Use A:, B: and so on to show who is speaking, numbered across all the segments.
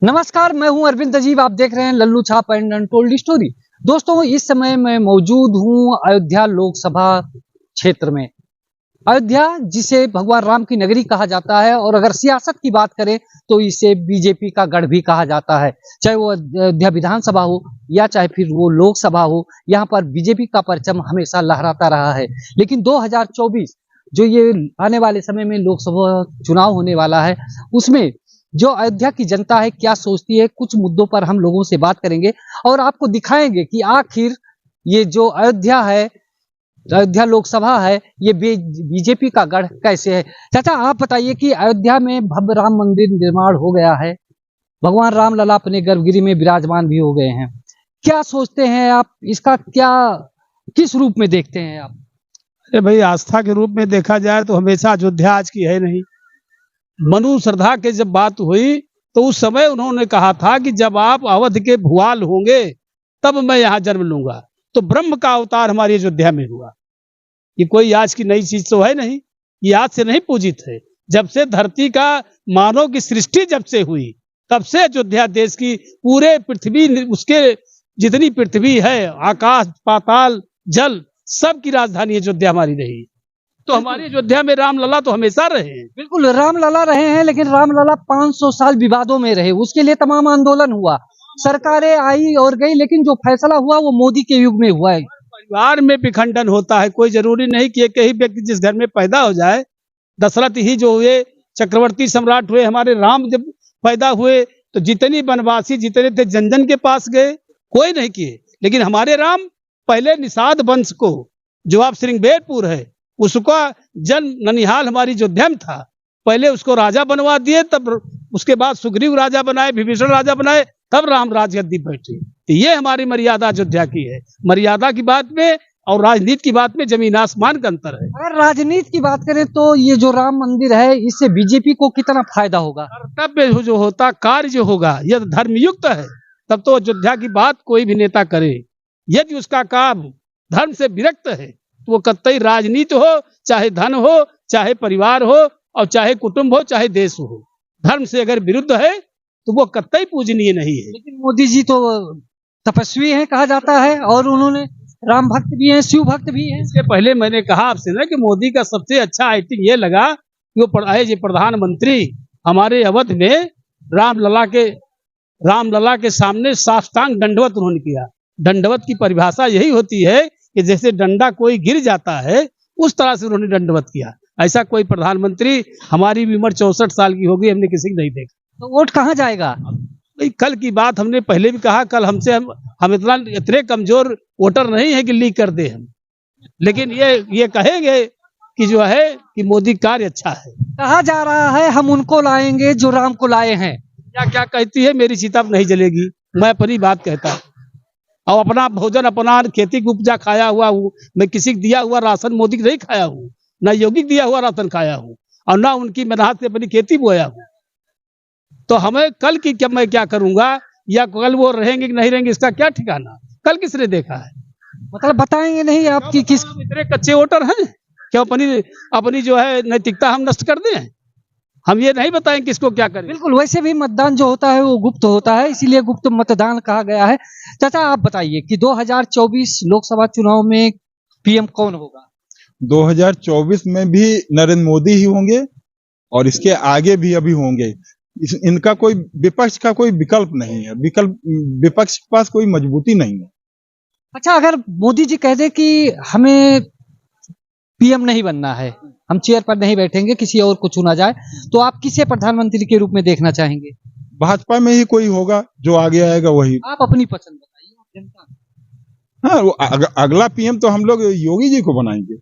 A: नमस्कार, मैं हूं अरविंद अजीब। आप देख रहे हैं लल्लू छाप एंड अनटोल्ड स्टोरी। दोस्तों, इस समय मैं मौजूद हूं अयोध्या लोकसभा क्षेत्र में। अयोध्या जिसे भगवान राम की नगरी कहा जाता है, और अगर सियासत की बात करें तो इसे बीजेपी का गढ़ भी कहा जाता है। चाहे वो अयोध्या विधानसभा हो या चाहे फिर वो लोकसभा हो, यहाँ पर बीजेपी का परचम हमेशा लहराता रहा है। लेकिन 2024 जो ये आने वाले समय में लोकसभा चुनाव होने वाला है, उसमें जो अयोध्या की जनता है क्या सोचती है, कुछ मुद्दों पर हम लोगों से बात करेंगे और आपको दिखाएंगे कि आखिर ये जो अयोध्या है, अयोध्या लोकसभा है, ये बीजेपी का गढ़ कैसे है। चाचा, आप बताइए कि अयोध्या में भव्य राम मंदिर निर्माण हो गया है, भगवान राम लला अपने गर्भगृह में विराजमान भी हो गए हैं। क्या सोचते हैं आप, इसका क्या किस रूप में देखते हैं आप?
B: अरे भाई, आस्था के रूप में देखा जाए तो हमेशा अयोध्या आज की है नहीं। मनु श्रद्धा के जब बात हुई तो उस समय उन्होंने कहा था कि जब आप अवध के भुआल होंगे तब मैं यहाँ जन्म लूंगा। तो ब्रह्म का अवतार हमारी अयोध्या में हुआ। ये कोई आज की नई चीज तो है नहीं, ये आज से नहीं पूजित है। जब से धरती का मानव की सृष्टि जब से हुई तब से अयोध्या देश की पूरे पृथ्वी, उसके जितनी पृथ्वी है, आकाश पाताल जल, सब की राजधानी अयोध्या हमारी रही। तो हमारी अयोध्या में रामलला तो हमेशा रहे।
A: बिल्कुल, रामलला रहे हैं, लेकिन रामलला 500 साल विवादों में रहे। उसके लिए तमाम आंदोलन हुआ, सरकारें आई और गई, लेकिन जो फैसला हुआ वो मोदी के युग में हुआ है।
B: परिवार में विखंडन होता है, कोई जरूरी नहीं कि एक ही व्यक्ति जिस घर में पैदा हो जाए। दशरथ ही जो हुए चक्रवर्ती सम्राट हुए, हमारे राम जब पैदा हुए तो जितनी वनवासी जितने थे जन जन के पास गए, कोई नहीं किए। लेकिन हमारे राम पहले निषाद वंश को, जो आप श्रृंगबेरपुर है, उसका जन्म ननिहाल हमारी अयोध्या में था। पहले उसको राजा बनवा दिए, तब उसके बाद सुग्रीव राजा बनाए, विभीषण राजा बनाए, तब राम राजगद्दी बैठे। तो ये हमारी मर्यादा अयोध्या की है। मर्यादा की बात में और राजनीति की बात में जमीन आसमान का अंतर है।
A: अगर राजनीति की बात करें तो ये जो राम मंदिर है, इससे बीजेपी को कितना फायदा होगा?
B: कर्तव्य जो होता, कार्य जो होगा, यदि धर्मयुक्त है तब तो अयोध्या की बात कोई भी नेता करे। यदि उसका काम धर्म से विरक्त है तो वो कतई राजनीति हो, चाहे धन हो, चाहे परिवार हो, और चाहे कुटुंब हो, चाहे देश हो, धर्म से अगर विरुद्ध है तो वो कतई पूजनीय नहीं है।
A: लेकिन मोदी जी तो तपस्वी हैं कहा जाता है, और उन्होंने राम भक्त भी हैं, शिव भक्त भी हैं।
B: इसके पहले मैंने कहा आपसे ना कि मोदी का सबसे अच्छा आइटिंग ये लगा कि वो प्रधानमंत्री हमारे अवध में रामलला के सामने साष्टांग दंडवत उन्होंने किया। दंडवत की परिभाषा यही होती है कि जैसे डंडा कोई गिर जाता है, उस तरह से उन्होंने दंडवत किया। ऐसा कोई प्रधानमंत्री, हमारी भी उम्र 64 साल की हो गई, हमने किसी को नहीं देखा।
A: तो वोट कहाँ जाएगा?
B: कल की बात हमने पहले भी कहा, कल हम इतने कमजोर वोटर नहीं है कि लीक कर दे हम। लेकिन ये कहेंगे कि जो है कि मोदी कार्य अच्छा है।
A: कहा जा रहा है हम उनको लाएंगे जो राम को लाए हैं।
B: क्या क्या कहती है, मेरी चिता नहीं जलेगी। मैं अपनी बात कहता और अपना भोजन, अपना खेती की उपजा खाया हुआ हूँ। मैं किसी को दिया हुआ राशन मोदी को नहीं खाया हूँ, ना योगी को दिया हुआ राशन खाया हूँ, और ना उनकी मेहनत से अपनी खेती बोया हूँ। तो हमें कल की मैं क्या करूंगा, या कल वो रहेंगे कि नहीं रहेंगे, इसका क्या ठिकाना? कल किसने देखा है?
A: मतलब बताएंगे नहीं आपकी किस
B: इतने कच्चे वोटर हैं क्या अपनी जो है नैतिकता हम नष्ट कर दें? हम ये नहीं बताएं किसको क्या करें।
A: बिल्कुल, वैसे भी मतदान जो होता है वो गुप्त होता है, इसीलिए गुप्त मतदान कहा गया है। चाचा, आप बताइए कि 2024 लोकसभा चुनाव में पीएम कौन होगा?
C: 2024 में भी नरेंद्र मोदी ही होंगे, और इसके आगे भी अभी होंगे। इनका कोई विपक्ष का कोई विकल्प नहीं है। विपक्ष के पास कोई मजबूती नहीं है।
A: अच्छा, अगर मोदी जी कह दे कि हमें पीएम नहीं बनना है, हम चेयर पर नहीं बैठेंगे, किसी और को चुना जाए, तो आप किसे प्रधानमंत्री के रूप में देखना चाहेंगे?
C: भाजपा में ही कोई होगा जो आगे आएगा वही।
A: आप अपनी पसंद बताइए, जनता।
C: हाँ, अगला पीएम तो हम लोग योगी जी को बनाएंगे।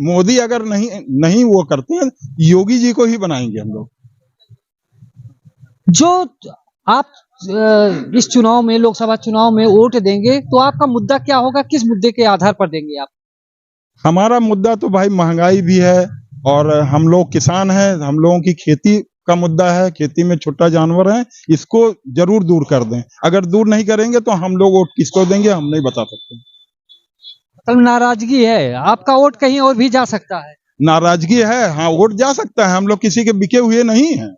C: मोदी अगर नहीं वो करते हैं, योगी जी को ही बनाएंगे हम लोग।
A: जो आप इस चुनाव में, लोकसभा चुनाव में वोट देंगे, तो आपका मुद्दा क्या होगा? किस मुद्दे के आधार पर देंगे आप?
C: हमारा मुद्दा तो भाई महंगाई भी है, और हम लोग किसान हैं, हम लोगों की खेती का मुद्दा है। खेती में छोटा जानवर है, इसको जरूर दूर कर दें। अगर दूर नहीं करेंगे तो हम लोग वोट किसको देंगे हम नहीं बता सकते।
A: मतलब नाराजगी है, आपका वोट कहीं और भी जा सकता है?
C: नाराजगी है, हाँ, वोट जा सकता है। हम लोग किसी के बिके हुए नहीं हैं।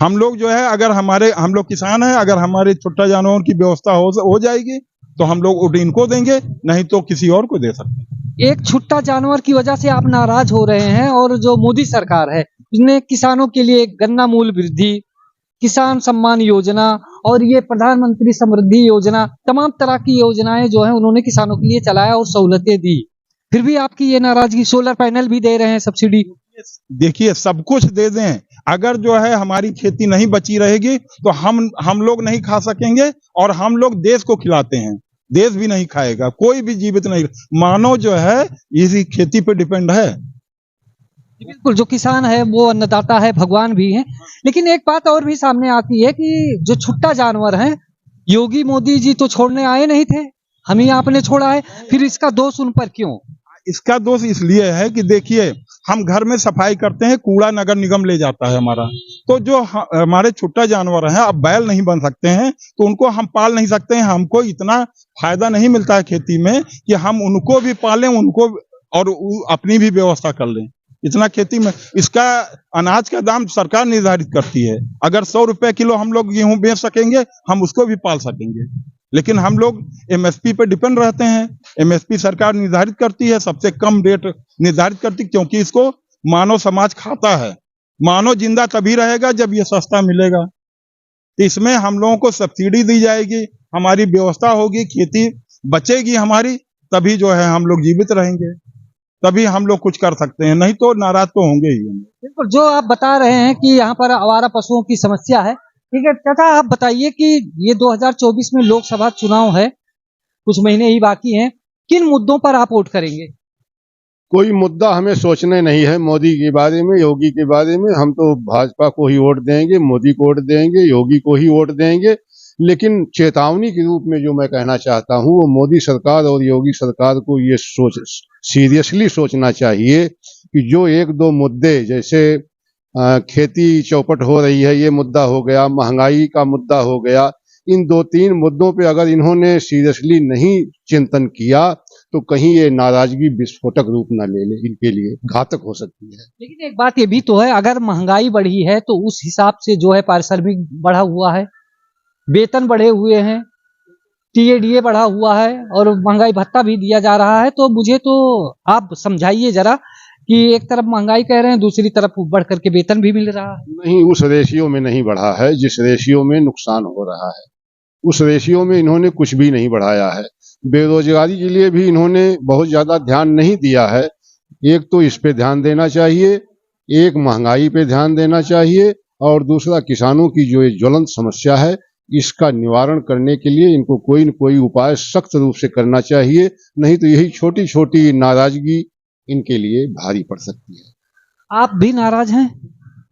C: हम लोग जो है अगर हम लोग किसान हैं, अगर हमारे छोटा जानवर की व्यवस्था हो जाएगी तो हम लोग इनको देंगे, नहीं तो किसी और को दे सकते हैं।
A: एक छुट्टा जानवर की वजह से आप नाराज हो रहे हैं और जो मोदी सरकार है उसने किसानों के लिए गन्ना मूल्य वृद्धि, किसान सम्मान योजना और ये प्रधानमंत्री समृद्धि योजना, तमाम तरह की योजनाएं जो है उन्होंने किसानों के लिए चलाया और सहूलतें दी। फिर भी आपकी ये नाराजगी, सोलर पैनल भी दे रहे हैं सब्सिडी।
C: देखिए सब कुछ दे दें, अगर जो है हमारी खेती नहीं बची रहेगी तो हम लोग नहीं खा सकेंगे और हम लोग देश को खिलाते हैं, देश भी नहीं खाएगा, कोई भी जीवित नहीं। मानव जो है इसी खेती पे डिपेंड है।
A: बिल्कुल, जो किसान है वो अन्नदाता है, भगवान भी है। लेकिन एक बात और भी सामने आती है कि जो छुट्टा जानवर है, योगी मोदी जी तो छोड़ने आए नहीं थे, हम ही आपने छोड़ा है, फिर इसका दोष उन पर क्यों?
C: इसका दोष इसलिए है कि देखिए हम घर में सफाई करते हैं, कूड़ा नगर निगम ले जाता है हमारा, तो जो हमारे छोटा जानवर हैं, अब बैल नहीं बन सकते हैं तो उनको हम पाल नहीं सकते हैं। हमको इतना फायदा नहीं मिलता है खेती में कि हम उनको भी पालें, उनको और अपनी भी व्यवस्था कर लें। इतना खेती में इसका अनाज का दाम सरकार निर्धारित करती है, अगर 100 रुपए किलो हम लोग गेहूं बेच सकेंगे हम उसको भी पाल सकेंगे, लेकिन हम लोग एमएसपी पे डिपेंड रहते हैं। एमएसपी सरकार निर्धारित करती है, सबसे कम रेट निर्धारित करती, क्योंकि इसको मानव समाज खाता है। मानव जिंदा तभी रहेगा जब ये सस्ता मिलेगा। तो इसमें हम लोगों को सब्सिडी दी जाएगी, हमारी व्यवस्था होगी, खेती बचेगी हमारी, तभी जो है हम लोग जीवित रहेंगे, तभी हम लोग कुछ कर सकते हैं, नहीं तो नाराज तो होंगे ही।
A: बिल्कुल, जो आप बता रहे हैं कि यहाँ पर आवारा पशुओं की समस्या है, ठीक है चाचा, आप बताइए कि ये 2024 में लोकसभा चुनाव है, कुछ महीने ही बाकी हैं, किन मुद्दों पर आप वोट करेंगे?
D: कोई मुद्दा हमें सोचने नहीं है मोदी के बारे में, योगी के बारे में। हम तो भाजपा को ही वोट देंगे, मोदी को वोट देंगे, योगी को ही वोट देंगे। लेकिन चेतावनी के रूप में जो मैं कहना चाहता हूँ वो मोदी सरकार और योगी सरकार को ये सीरियसली सोचना चाहिए कि जो एक दो मुद्दे जैसे खेती चौपट हो रही है, ये मुद्दा हो गया, महंगाई का मुद्दा हो गया, इन 2-3 मुद्दों पे अगर इन्होंने सीरियसली नहीं चिंतन किया तो कहीं ये नाराजगी विस्फोटक रूप न ले ले, इनके लिए घातक हो सकती है।
A: लेकिन एक बात ये भी तो है, अगर महंगाई बढ़ी है तो उस हिसाब से जो है पारिश्रमिक बढ़ा हुआ है, वेतन बढ़े हुए हैं, टीएडीए बढ़ा हुआ है और महंगाई भत्ता भी दिया जा रहा है। तो मुझे तो आप समझाइए जरा कि एक तरफ महंगाई कह रहे हैं, दूसरी तरफ बढ़ करके वेतन भी मिल रहा है।
D: नहीं, उस रेशियो में नहीं बढ़ा है जिस रेशियो में नुकसान हो रहा है, उस रेशियो में इन्होंने कुछ भी नहीं बढ़ाया है। बेरोजगारी के लिए भी इन्होंने बहुत ज्यादा ध्यान नहीं दिया है। एक तो इस पे ध्यान देना चाहिए, एक महंगाई पे ध्यान देना चाहिए, और दूसरा किसानों की जो ये ज्वलंत समस्या है इसका निवारण करने के लिए इनको कोई न कोई उपाय सख्त रूप से करना चाहिए, नहीं तो यही छोटी छोटी नाराजगी इनके लिए भारी पड़ सकती है।
A: आप भी नाराज हैं?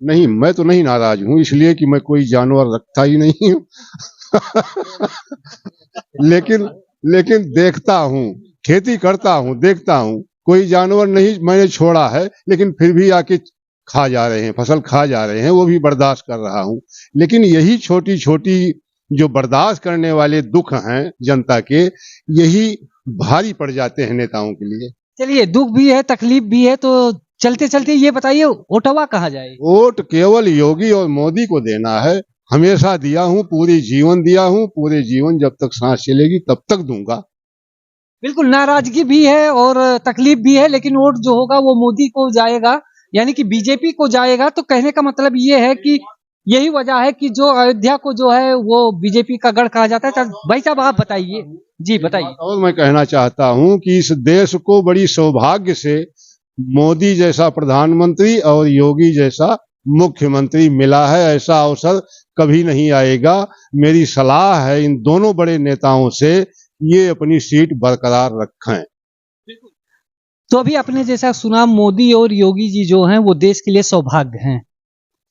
D: नहीं, मैं तो नहीं नाराज हूं, इसलिए कि मैं कोई जानवर रखता ही नहीं हूं। लेकिन देखता हूं, खेती करता हूं, देखता हूं, कोई जानवर नहीं मैंने छोड़ा है, लेकिन फिर भी आके खा जा रहे हैं, फसल खा जा रहे हैं, वो भी बर्दाश्त कर रहा हूं। लेकिन यही छोटी छोटी जो बर्दाश्त करने वाले दुख हैं जनता के, यही भारी पड़ जाते हैं नेताओं के लिए।
A: चलिए, दुख भी है, तकलीफ भी है, तो चलते चलते ये बताइए ओटावा कहाँ जाए?
D: वोट केवल योगी और मोदी को देना है। हमेशा दिया हूं, पूरी जीवन दिया हूं, पूरे जीवन जब तक सांस चलेगी तब तक दूंगा।
A: बिल्कुल, नाराजगी भी है और तकलीफ भी है, लेकिन वोट जो होगा वो मोदी को जाएगा, यानी कि बीजेपी को जाएगा। तो कहने का मतलब ये है कि यही वजह है कि जो अयोध्या को जो है वो बीजेपी का गढ़ कहा जाता है। भाई साहब आप बताइए, जी बताइए।
D: और मैं कहना चाहता हूं कि इस देश को बड़ी सौभाग्य से मोदी जैसा प्रधानमंत्री और योगी जैसा मुख्यमंत्री मिला है। ऐसा अवसर कभी नहीं आएगा। मेरी सलाह है इन दोनों बड़े नेताओं से, ये अपनी सीट बरकरार रखें।
A: तो अभी आपने जैसा सुना, मोदी और योगी जी जो हैं वो देश के लिए सौभाग्य हैं।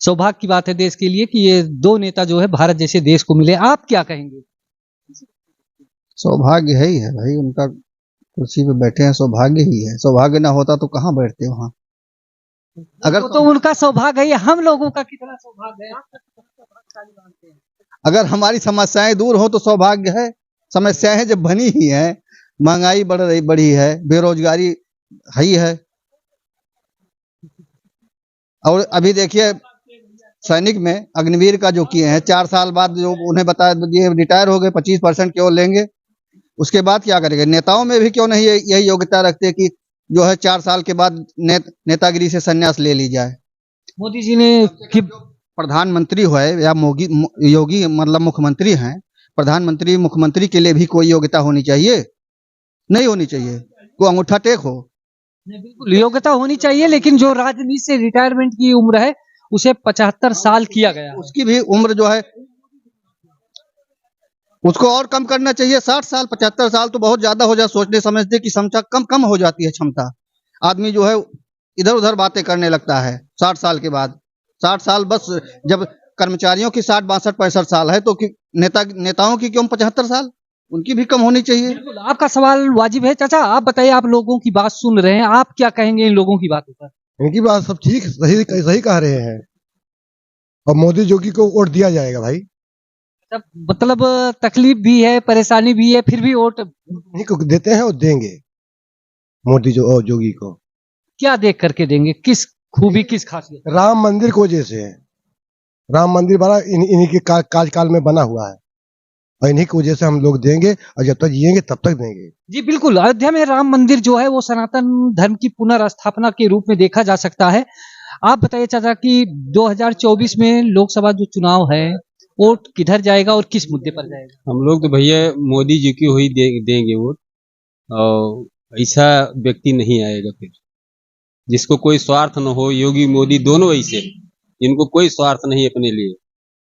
A: सौभाग्य की बात है देश के लिए कि ये दो नेता जो है भारत जैसे देश को मिले। आप क्या कहेंगे?
E: सौभाग्य है ही है भाई, उनका कुर्सी पे बैठे हैं, सौभाग्य ही है। सौभाग्य ना होता तो कहाँ बैठते वहां। अगर
A: तो उनका सौभाग्य है, हम लोगों का कितना सौभाग्य है?
E: अगर हमारी समस्याएं दूर हो तो सौभाग्य है। समस्याएं जब बनी ही है, महंगाई बढ़ी है, बेरोजगारी है ही है। और अभी देखिए सैनिक में अग्निवीर का जो किए हैं, 4 साल बाद जो उन्हें बताया ये रिटायर हो गए, 25% केवल लेंगे, उसके बाद क्या करेंगे? नेताओं में भी क्यों नहीं यही योग्यता रखते कि जो है 4 साल के बाद नेतागिरी से संन्यास ले ली जाए?
A: मोदी जी ने कि
E: प्रधानमंत्री हो या योगी मतलब मुख्यमंत्री हैं, प्रधानमंत्री मुख्यमंत्री के लिए भी कोई योग्यता होनी चाहिए? नहीं होनी चाहिए, कोई अंगूठा टेक हो।
A: बिल्कुल योग्यता होनी चाहिए, लेकिन जो राजनीति से रिटायरमेंट की उम्र है उसे 75 साल किया गया है।
E: उसकी भी उम्र जो है उसको और कम करना चाहिए, 60 साल। 75 साल तो बहुत ज्यादा हो जाए, सोचने समझने की क्षमता कम हो जाती है क्षमता। आदमी जो है इधर उधर बातें करने लगता है 60 साल के बाद। 60 साल बस, जब कर्मचारियों की 60, 62, 65 साल है तो नेताओं की क्यों 75 साल? उनकी भी कम होनी चाहिए।
A: बिल्कुल, आपका सवाल वाजिब है। चाचा आप बताइए, आप लोगों की बात सुन रहे हैं, आप क्या कहेंगे इन लोगों की बातों पर?
F: इनकी बात सब ठीक सही कह रहे हैं, और मोदी जोगी को वोट दिया जाएगा भाई।
A: मतलब तकलीफ भी है, परेशानी भी है, फिर भी वोट
F: नहीं को देते हैं और देंगे मोदी जोगी को।
A: क्या देख करके देंगे? किस खूबी, किस खासियत?
F: राम मंदिर की वजह से है। राम मंदिर बड़ा इन्हीं के कार्यकाल में बना हुआ है, और इन्हीं की वजह से हम लोग देंगे, और जब तक जिएंगे तब तक देंगे।
A: जी बिल्कुल, अयोध्या में राम मंदिर जो है वो सनातन धर्म की पुनर्स्थापना के रूप में देखा जा सकता है। आप बताइए चाचा कि 2024 में लोकसभा जो चुनाव है, वोट किधर जाएगा और किस मुद्दे पर जाएगा?
G: हम लोग तो भैया मोदी जी की हुई देंगे वोट, और ऐसा व्यक्ति नहीं आएगा फिर जिसको कोई स्वार्थ न हो। योगी मोदी दोनों ऐसे, इनको कोई स्वार्थ नहीं अपने लिए,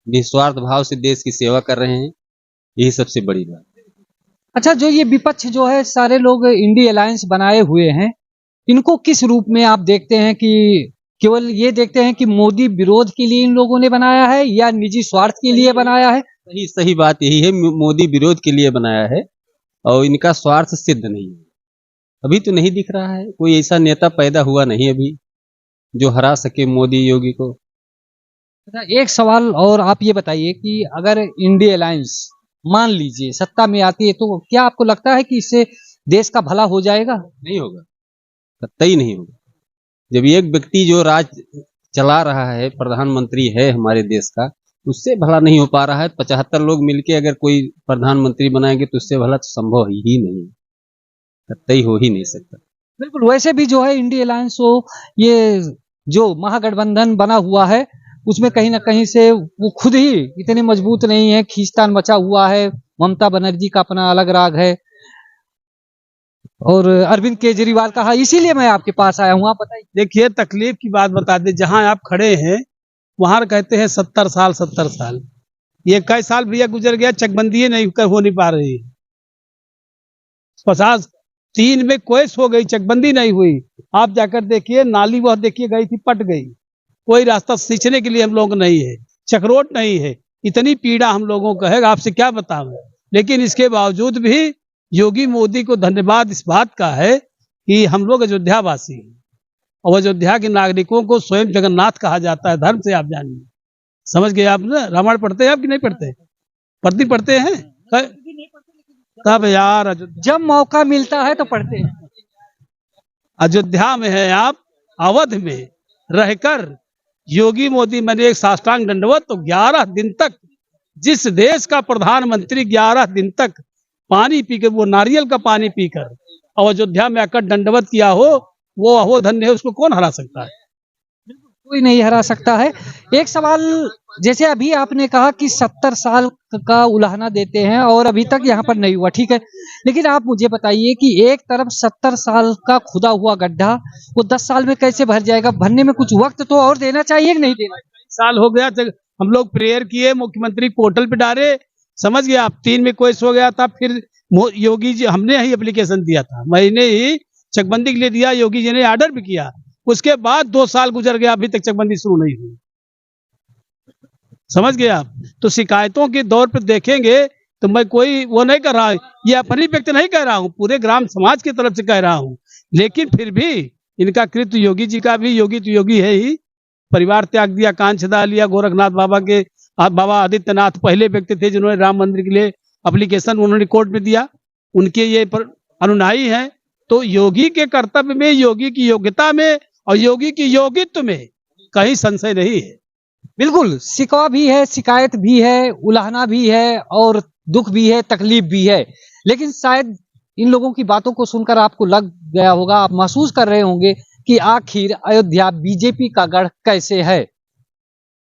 G: निस्वार्थ भाव से देश की सेवा कर रहे हैं, यही सबसे बड़ी बात।
A: अच्छा, जो ये विपक्ष जो है सारे लोग इंडी अलायंस बनाए हुए हैं, इनको किस रूप में आप देखते हैं? कि केवल ये देखते हैं कि मोदी विरोध के लिए इन लोगों ने बनाया है या निजी स्वार्थ के लिए बनाया है?
G: सही बात यही है, मोदी विरोध के लिए बनाया है और इनका स्वार्थ सिद्ध नहीं है। अभी तो नहीं दिख रहा है, कोई ऐसा नेता पैदा हुआ नहीं अभी जो हरा सके मोदी योगी को।
A: अच्छा, एक सवाल और आप ये बताइए कि अगर इंडी अलायंस मान लीजिए सत्ता में आती है, तो क्या आपको लगता है कि इससे देश का भला हो जाएगा?
G: नहीं होगा, कतई नहीं होगा। जब एक व्यक्ति जो राज चला रहा है, प्रधानमंत्री है हमारे देश का, उससे भला नहीं हो पा रहा है। 75 लोग मिलके अगर कोई प्रधानमंत्री बनाएंगे तो उससे भला तो संभव ही नहीं, कतई हो ही नहीं सकता।
A: बिल्कुल, वैसे भी जो है इंडी अलायंस हो, ये जो महागठबंधन बना हुआ है उसमें कहीं ना कहीं से वो खुद ही इतने मजबूत नहीं है, खींचतान मचा हुआ है। ममता बनर्जी का अपना अलग राग है और अरविंद केजरीवाल का, इसीलिए मैं आपके पास आया हूँ। आप बताइए।
B: देखिए, तकलीफ की बात बता दे, जहां आप खड़े हैं वहां कहते हैं 70 साल 70 साल। ये कई साल भैया गुजर गया, चकबंदी नहीं हो नहीं पा रही। 53 में क्वेस हो गई, चकबंदी नहीं हुई। आप जाकर देखिए, नाली वह देखिए गई थी, पट गई। कोई रास्ता सींचने के लिए हम लोग नहीं है, चक्रोट नहीं है। इतनी पीड़ा हम लोगों को है, आपसे क्या बताऊं। लेकिन इसके बावजूद भी योगी मोदी को धन्यवाद इस बात का है कि हम लोग अयोध्या वासी हैं, और अयोध्या के नागरिकों को स्वयं जगन्नाथ कहा जाता है। धर्म से आप जानिए, समझ गए आप ना? रामायण पढ़ते हैं आप कि नहीं पढ़ते? पढ़ते हैं तब यार,
A: जब मौका मिलता है तो पढ़ते हैं।
B: अयोध्या में है आप, अवध में रहकर योगी मोदी, मैंने एक साष्टांग दंडवत। तो 11 दिन तक जिस देश का प्रधानमंत्री 11 दिन तक पानी पीकर, वो नारियल का पानी पीकर और अयोध्या में आकर दंडवत किया हो, वो अहो धन्य है, उसको कौन हरा सकता है?
A: कोई नहीं हरा सकता है। एक सवाल, जैसे अभी आपने कहा कि 70 साल का उलाहना देते हैं और अभी तक यहाँ पर नहीं हुआ, ठीक है, लेकिन आप मुझे बताइए कि एक तरफ 70 साल का खुदा हुआ गड्ढा वो 10 साल में कैसे भर जाएगा? भरने में कुछ वक्त तो और देना चाहिए कि नहीं देना?
B: साल हो गया, हम लोग प्रेयर किए, मुख्यमंत्री पोर्टल पे डाले, समझ गया आप। 3 में कोई सो गया था, फिर योगी जी, हमने ही एप्लीकेशन दिया था, मैंने ही चकबंदी के लिए दिया, योगी जी ने ऑर्डर भी किया। उसके बाद 2 साल गुजर गया, अभी तक चकबंदी शुरू नहीं हुई, समझ गए आप। तो शिकायतों के दौर पर देखेंगे तो मैं कोई वो नहीं कर रहा, ये अपनी व्यक्ति नहीं कह रहा हूँ, पूरे ग्राम समाज की तरफ से कह रहा हूँ। लेकिन फिर भी इनका कृत्य योगी जी का भी, योगी तो योगी है ही, परिवार त्याग दिया, कान छदा लिया। गोरखनाथ बाबा के, बाबा आदित्यनाथ पहले व्यक्ति थे जिन्होंने राम मंदिर के लिए एप्लीकेशन उन्होंने कोर्ट में दिया, उनके ये अनुनायी हैं। तो योगी के कर्तव्य में, योगी की योग्यता में और योगी की योगित्व में कहीं संशय नहीं है।
A: बिल्कुल, शिकवा भी है, शिकायत भी है, उलाहना भी है और दुख भी है, तकलीफ भी है। लेकिन शायद इन लोगों की बातों को सुनकर आपको लग गया होगा, आप महसूस कर रहे होंगे कि आखिर अयोध्या बीजेपी का गढ़ कैसे है।